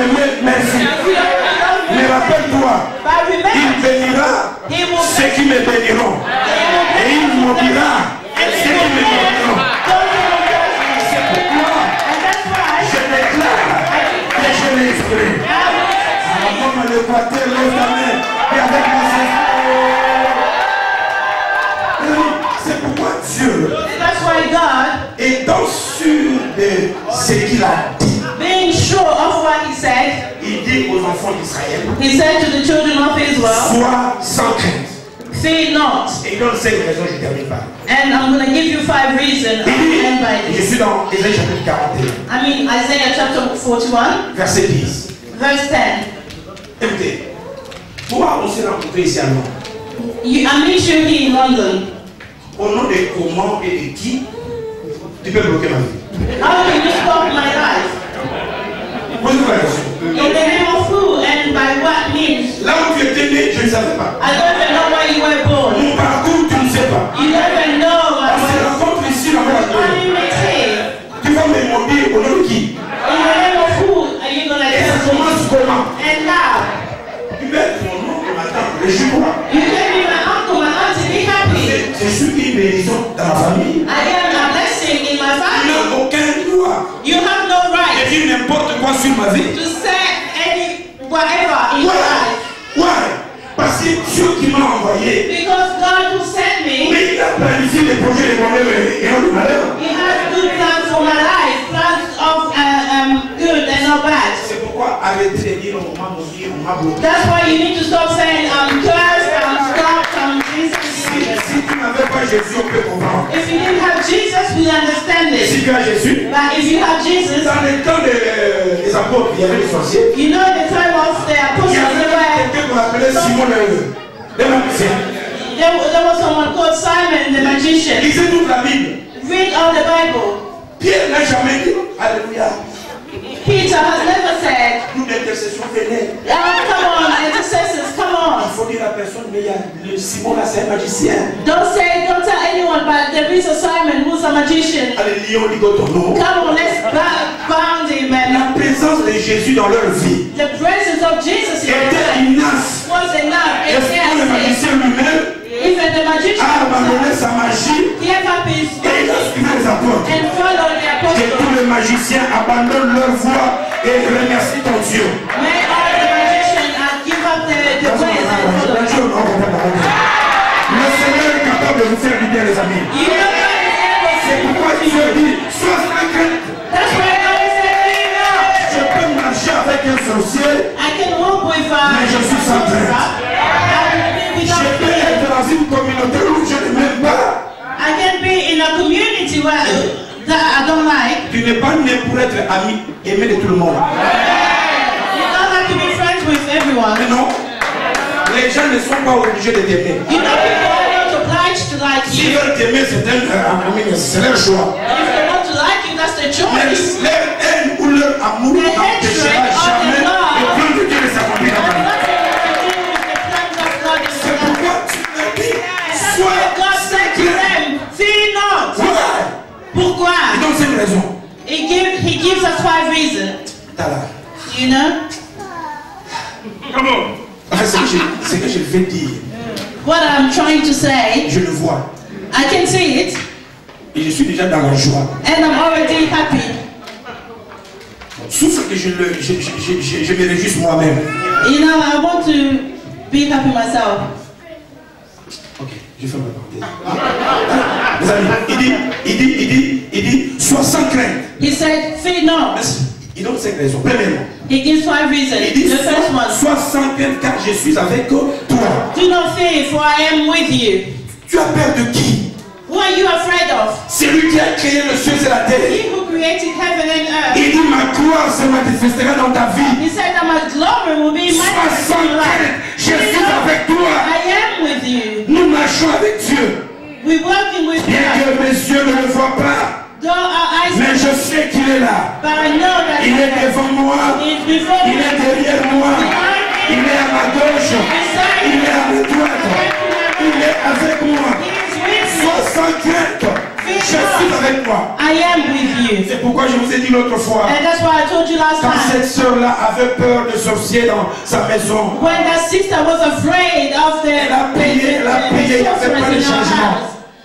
m'aimer, merci. Mais rappelle-toi, il bénira ceux qui me béniront. Et il maudira ceux qui me maudiront. C'est pourquoi je déclare que je l'esprit. Alors, comme l'Équateur, lève ta main et avec ma c'est pourquoi Dieu est dans sûr de ce qu'il a dit. Being sure of what he said, il dit aux enfants d'Israël, he said to the children of Israel, sois sans crainte. Fear not. Et il donne 5 raisons, je ne termine pas. And I'm going to give you 5 reasons. End by Je this. suis dans Ésaïe chapitre 41. I mean Isaiah chapter 41, Verset 10. verse 10. Écoutez, toi on s'est rencontré ici à Londres. I meet you here in London. Au nom de comment et de qui tu peux bloquer ma vie? How can you stop my life? Pose-moi la question. In the name of who and by what means? Là où tu étais né, je ne savais pas. I don't even know where you were born. Mon parcours, tu ne sais pas. You don't even know On se what rencontre ici dans la only meet here. Tu vas me maudire au nom de qui? In the name of who are you going to Et ça tell me? commence comment? And now, Tu mets ton nom et ma tante. Réjouis-toi. you can be my uncle, my auntie, be happy. Je suis une bénédiction dans ma famille. I am a blessing in my Tu family. n'as aucun droit You have no de right dire n'importe quoi sur ma vie. to say any whatever in your life. Ouais. Parce que Dieu qui m'a envoyé, Because God who sent me, mais il a planifié les projets de moi-même et non de malheur. He has good plans for my life, plans of good and not bad. C'est pourquoi arrêtez de dire on m'a maudit, on m'a bloqué. That's why you need to stop saying I'm cursed, I'm stopped, I'm this. Si tu n'avais pas Jésus, on peut comprendre. If you didn't have Jesus, we understand Si it. tu as Jésus, But if you have Jesus, dans le temps des apôtres, il y avait les sorciers. you know the time of the Il y apostles, avait quelqu'un qu'on appelait Simon le magicien. there was someone called Simon the magician. Lisez toute la Bible. Read all the Bible. Pierre n'a jamais dit Alléluia. Peter has never said, Nous d'intercession venait. come on, intercessors, come on. Il faut dire à personne, mais il y a le Simon là, c'est un magicien. Don't tell anyone, but there is a Simon who's a magician. Alléluia, on dit ton nom. Come on, let's bound him. La And présence de Jésus dans leur vie the presence of Jesus in your était life inace. was enough. Est-ce que le magicien lui-même Even the magician a abandonné himself sa magie gave up his et il a suivi les apôtres? and followed the Que apostles. tous les magiciens abandonnent leur voie et remercient ton Dieu. May all the magicians give up the ways and follow. Le Seigneur est capable de vous faire du bien, les amis. You know God is able C'est to. pourquoi Dieu dit, sois sans crainte. That's why God is saying no. Je peux marcher avec un sorcier. I can walk with Mais je suis sans crainte. I Je peux être dans une communauté où je ne m'aime pas. can be in a community where that I don't like. Tu n'es pas né pour être ami, aimé de tout le monde. You don't have to be friends with everyone. Mais non, les gens ne sont pas obligés de t'aimer. You know, people are not obliged to like S'ils you. veulent t'aimer, c'est leur choix. If they want to like you, that's their choice. Mais leur haine ou leur amour The n'empêchera hatred or jamais the love le plan de Dieu de s'accomplir dans ta vie. has nothing to do with the plans of God in C'est your life. pourquoi tu me dis, That's sois why God said to them, fear not. Ouais. Pourquoi? Et donc c'est une raison. He gives us 5 reasons. T'as là. You know? Comment? Ce que je vais dire, What I'm trying to say, je le vois. I can see it, Et je suis déjà dans la joie. and I'm already happy. Sauf que je me réjouis moi-même. You know, I want to be happy myself. Ok, je fais ma parenthèse. Les amis, il dit, sois sans crainte. He said, fear not. Il donne 5 raisons. Premièrement, He gives 5 reasons. il dit, The first one, sois sans crainte car je suis avec toi. do not fear, for I am with you. Tu as peur de qui? Who are you afraid of? C'est lui qui a créé le ciel et la terre. He who created heaven and earth. Il dit, ma gloire se manifestera dans ta vie. He said that my glory will be Sois manifested sans in your crainte, life. je suis avec toi. I am with you. Nous marchons avec Dieu. We're working with Bien God. que mes yeux ne le voient pas, Though our eyes, mais je sais qu'il est là. but I know that Il est devant moi. He is before Il me. est derrière moi. Il est à ma gauche. Il est à ma droite. Il est avec moi. He is with me. Sois sans crainte. Je suis avec avec toi. I am with you. C'est pourquoi je vous ai dit l'autre fois. And that's why I told you last Quand time. cette sœur-là avait peur de sorciers dans sa maison, When that sister was afraid of the il n'y avait pas de changement.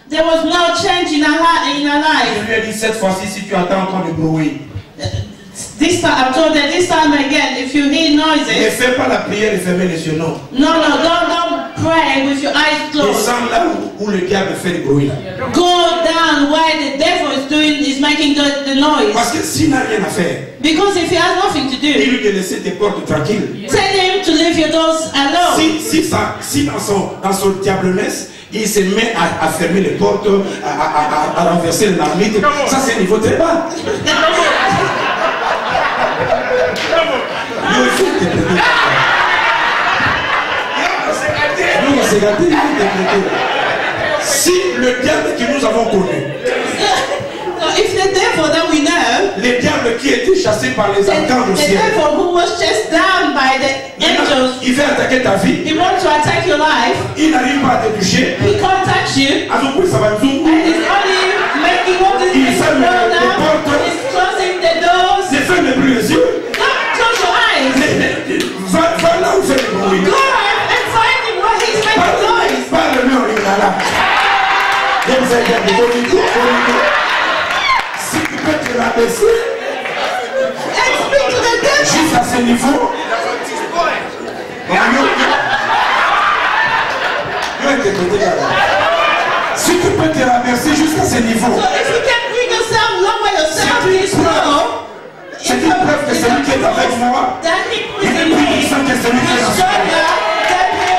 there was no change in her Je life. lui ai dit cette fois-ci, si tu entends encore du bruit, This time, I told her this time again, if you hear ne noises, fais pas la prière et fermez les yeux, non. no, don't pray with your eyes closed. Descends là où le diable fait du bruit. Là. Go down where the devil is making the noise. Parce que s'il n'a rien à faire, Because if he has nothing to do, dis-lui de laisser tes portes tranquilles. tell him to leave your doors alone. Si dans son diablenesse, il se met à fermer les portes, à renverser le marmite, ça c'est un niveau très bas. Si le diable que nous avons connu, So if the devil that we know, le diable qui était chassé par les the archanges au ciel, devil who was chased down by the angels, il veut attaquer ta vie, he wants to attack your life, il n'arrive pas à te toucher. he contacts you, À son coup, ça va tout. and he's only making all these things ferme go les down, portes. he's closing the doors. Ne ferme plus les yeux. Close your eyes. Va là où fait le bruit. Go and find him where he's making noise. Parle-lui en lingala. Si tu peux te rabaisser And speak to the devil. jusqu'à ce niveau, si tu peux te rabaisser jusqu'à ce niveau, So if you can bring yourself, lower yourself this low, c'est une preuve que celui qui est avec moi, that he who is il est in plus me puissant que celui qui est is dans stronger than the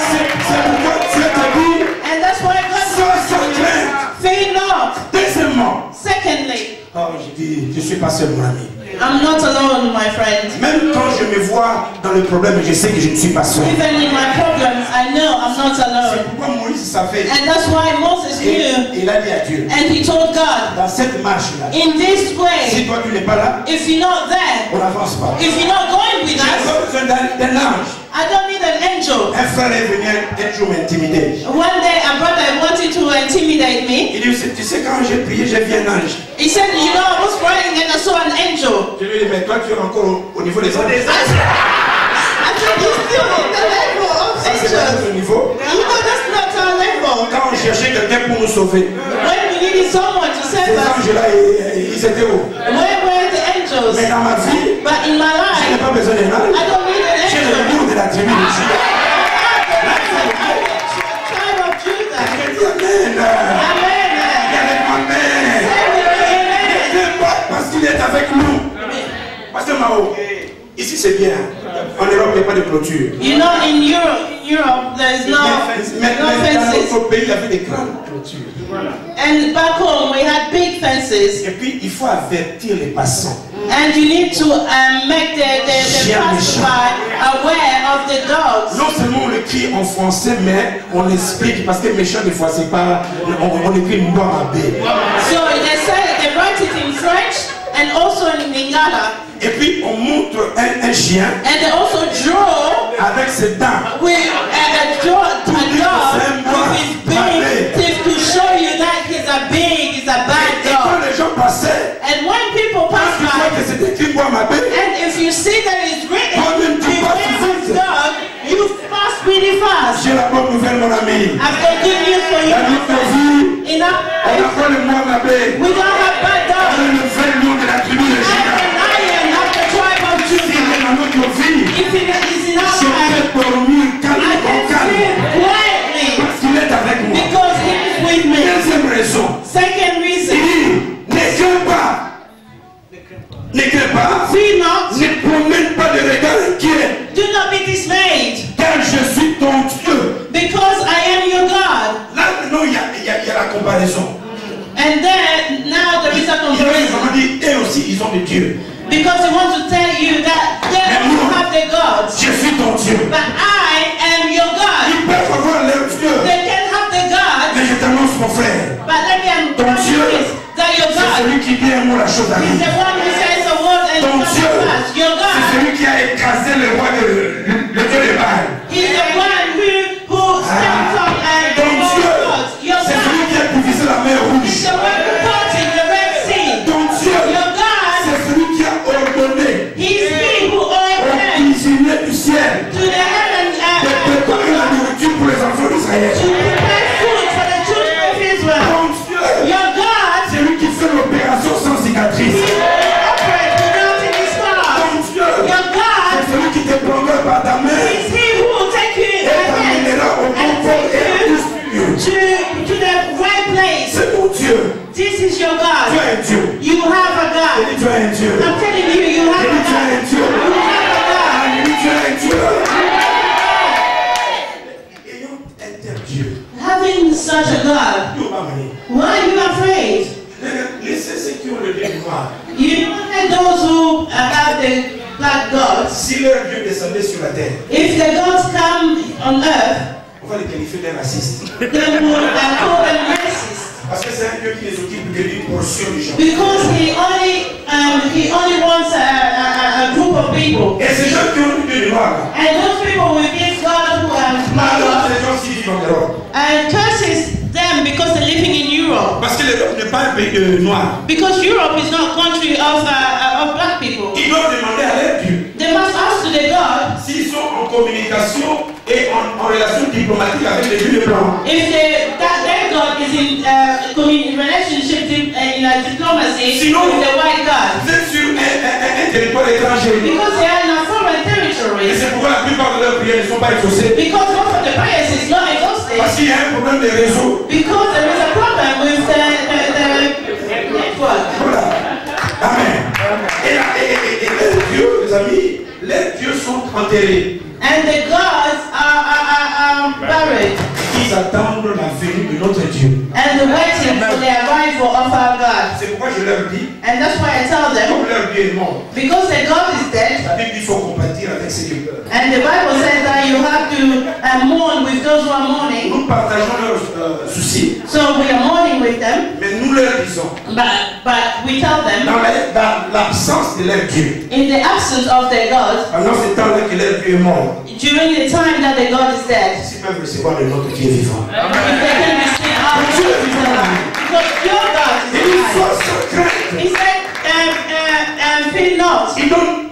C'est pourquoi Dieu te dit, And that's why God sans crainte. fear not. Deuxièmement, Secondly, je dis, je ne suis pas seul, mon ami. I'm not alone, my friend. Même quand je me vois dans le problème, je sais que je ne suis pas seul. Even in my problems, I know I'm not C'est alone. pourquoi Moïse savait. And that's why Moses Et knew, il a dit à Dieu, and he told God, dans cette marche-là, in this si way, toi tu n'es pas là, if you're not there, on n'avance pas. if you're not going with J'ai us, pas besoin d'un ange. I don't need an angel. Un frère est venu un jour m'intimider. One day, a brother wanted to intimidate me. Il dit, tu sais, quand j'ai prié, j'ai vu un ange. He said, you know, I was praying and I saw an angel. Je lui ai dit, mais toi tu es encore au niveau des anges. I said, you're still in the level of Ça c'est pas angels. notre niveau. You know, that's not our level. Quand on cherchait quelqu'un pour nous sauver, When we needed someone to ces save us, anges-là, ils étaient où? where were the angels? Mais dans ma vie, But in my je n'ai life, pas besoin d'un ange. I don't need an J'ai le angel. nom de la tribu de Juda. Tribe of Judah. Je dis Amen. Amen. Il est avec moi, Amen. Say with me, amen. Parce qu'il est avec nous. Pasteur Mao, ici c'est bien. En Europe, il n'y a pas de clôture. You know, in Europe, there's no Mais dans fences. notre pays, il y avait des grandes clôtures. And back home, we had big fences. Et puis, il faut avertir les passants. And you need to make the passerby aware of the dogs. Non seulement on l'écrit en français, mais on explique, parce que méchant, des fois, c'est pas. On écrit une bonne abbé. So they write it in French and also in Lingala. Et puis, on montre un chien And they also draw avec ses dents. with a dog with his big teeth to show you that he's a bad Et quand dog. les gens passaient, And when people pass tu vois by, que c'était écrit bonne abbé. and if you see that it's written, beware of dog, you pass really fast. J'ai la bonne nouvelle, mon ami. I've got good news for La notre you. vie, In on our n'a pas le bon abbé. we don't have bad On a dogs. le vrai nom de la tribu de I Juda. am a lion of the tribe of Si Judah. dans notre vie, If it is in our je life, peux dormir calme, I can calme. sleep quietly Parce qu'il est avec moi. because he is with me. Deuxième raison. Second Il reason, dit, ne crains pas. Ne crains pas. fear not, Ne promène pas de regard inquiet. do not be dismayed, Car je suis ton Dieu. because I am your God. Là, maintenant, il y a la comparaison. And then, now there is a Il a comparison. vraiment dit, eux aussi, ils ont des dieux. Because he wants to tell you that they also have their gods, Je suis ton Dieu. but I am your God. Ils peuvent avoir leur Dieu. They can have their gods, Mais je t'annonce, mon frère, but let me tell you this, that your c'est God celui qui dit un mot, la chose is arrive. the one who says a word and Ton it comes Dieu, to pass. Your c'est God celui qui a écrasé le roi le Dieu de Baal. is the one who stands up and Ton Dieu, gods. Your c'est celui God qui a divisé la mer is rouge. the one who He's he who Au ordained cuisinier du ciel. to the heaven De préparer la nourriture pour les enfants d'Israël. to prepare food for the children of Israel. Mon Dieu, Your God, c'est lui qui fait l'opération sans cicatrice. he operates without any scars. Mon Dieu, Your God c'est celui qui te prendra par ta main is he who will take you in et the hand t'amènera au bon and port et à take plus you to the right place. C'est mon Dieu. This is your Tu God. as un Dieu. You have a Et God. dit, tu as un Dieu. I'm telling you, you have Et a dit, tu as God. un Dieu. You have a God. Et dit, tu as un Dieu. Ayant un tel Dieu. Having such a God, Dieu m'a mané. why are you afraid? Laissez ceux qui ont le Dieu noir. You know that those who have the black gods, Si leur Dieu descendait sur la terre, if the gods come on earth, on va les qualifier d'un raciste. they would call them racist. Parce que c'est un Dieu qui ne s'occupe que d'une portion du gens. Because he only wants a group of people. Et ces gens qui ont le Dieu noir, là, And those people with this God who have malheur power ces gens qui vivent en Europe. and curses them because they're living in Europe. Parce que l'Europe n'est pas un pays de noirs. Because Europe is not a country of black people. Ils doivent demander à leur Dieu They must ask to the God s'ils sont en communication et en relation diplomatique avec les Dieux blancs. if their God is in relationship in a diplomacy Sinon, with the white God. vous êtes sur un territoire étranger. Because they are in a foreign Et territory. c'est pourquoi la plupart de leurs prières ne sont pas exaucées. Because most of the prayers is not exhausted. Parce qu'il y a un problème de réseau. Because there is a problem with the network. Voilà. Amen. Et les dieux, les amis, les dieux sont enterrés. And the gods are buried. Ils attendent la venue de notre Dieu. And they're waiting for the arrival of our God. C'est pourquoi je leur dis, And that's why I tell them, comme leur Dieu est mort, because the God is dead, la Bible dit qu'il faut compatir avec ceux qui pleurent. and the Bible says that you have to mourn with those who are mourning. Nous partageons leurs soucis, So we are mourning with them, mais nous leur disons, but we tell them, dans l'absence de leur Dieu, in the absence of their God, pendant ce temps-là que leur Dieu est mort, during the time that the God is dead, s'ils peuvent recevoir de notre Dieu vivant. if they can receive our God is alive, because your God Et is il alive. faut se craindre. He said, fear not. Il donne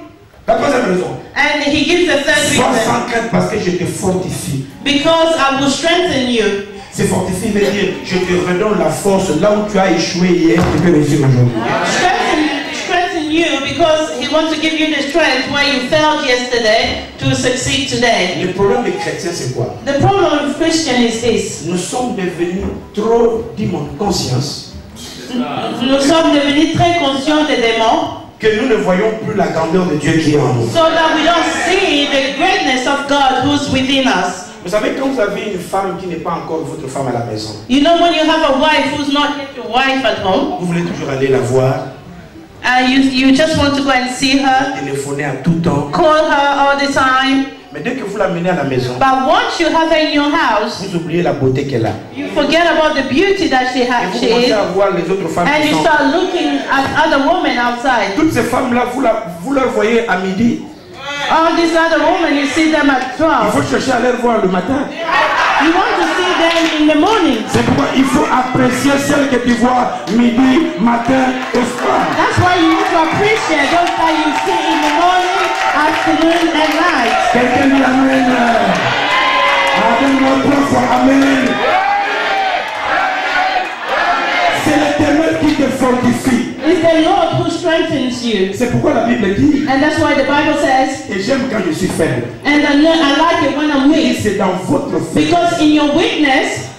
la troisième raison. And he gives the third Sois reason, sans crainte parce que je te fortifie. because I will strengthen you. C'est fortifier veut dire je te redonne la force là où tu as échoué hier, tu peux réussir aujourd'hui. Strengthen you because he wants to give you the strength where you failed yesterday to succeed today. Le problème des chrétiens c'est quoi? The problem with Christian is this. Nous sommes devenus trop, dis-moi, conscience Nous sommes devenus très conscients des démons, que nous ne voyons plus la grandeur de Dieu qui est en nous. so that we don't see the greatness of God who's within us. Vous savez, quand vous avez une femme qui n'est pas encore votre femme à la maison, You know, when you have a wife who's not yet your wife at home, vous voulez toujours aller la voir, you just want to go and see her, téléphoner à tout temps. call her all the time. Mais dès que vous l'amenez à la maison, But once you have her in your house, vous oubliez la beauté qu'elle a. you forget about the beauty that Et vous commencez she à is, voir les autres femmes and qui you sont. start looking at other women outside. Toutes ces femmes-là, vous leur voyez à midi. All these other women, you see them at Il 12. faut chercher à les voir le matin. You want to see them in the morning. C'est pourquoi il faut apprécier celles que tu vois midi, matin et soir. That's why you need to appreciate those that you see in the morning, afternoon, and night. Quelqu'un dit Amen. Amen, notre foi, Amen. C'est l'Éternel qui te fortifie. It's the Lord who strengthens you. C'est pourquoi la Bible dit, And that's why the Bible says, et j'aime quand je suis faible. and I like it when I'm Et weak. c'est dans votre faiblesse, Because in your weakness,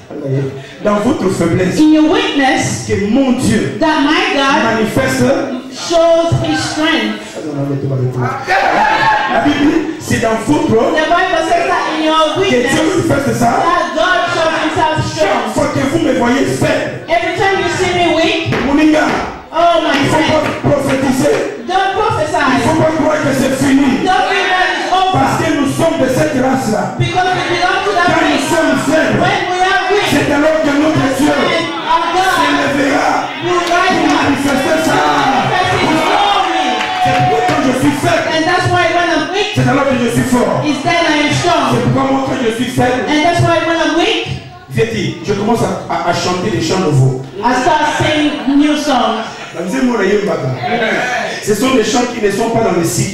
dans votre faiblesse, in your weakness, que mon Dieu that my God manifeste. shows his strength. La Bible dit, c'est dans votre The Bible says that in your que Dieu weakness, manifeste ça. that God shows himself Chaque strong. fois que vous me voyez faible, Every time you see me weak, Moninga, oh my il ne faut friend, pas prophétiser. don't Il ne prophesy. faut pas croire que c'est fini. Don't think that it's Parce over. que nous sommes de cette race-là. Because we belong to that Quand nous race. sommes faibles, When we are weak, c'est alors que notre Dieu and our God s'élèvera will rise pour up. manifester ça. Manifest his glory. C'est pourquoi quand je suis faible, And that's why when I'm weak, c'est alors que je suis fort. is then I am C'est strong. pourquoi moi quand je suis faible, And that's why when I'm weak, je commence à chanter des chants nouveaux. I start singing new songs. Ce sont des chants qui ne sont pas dans le cycle.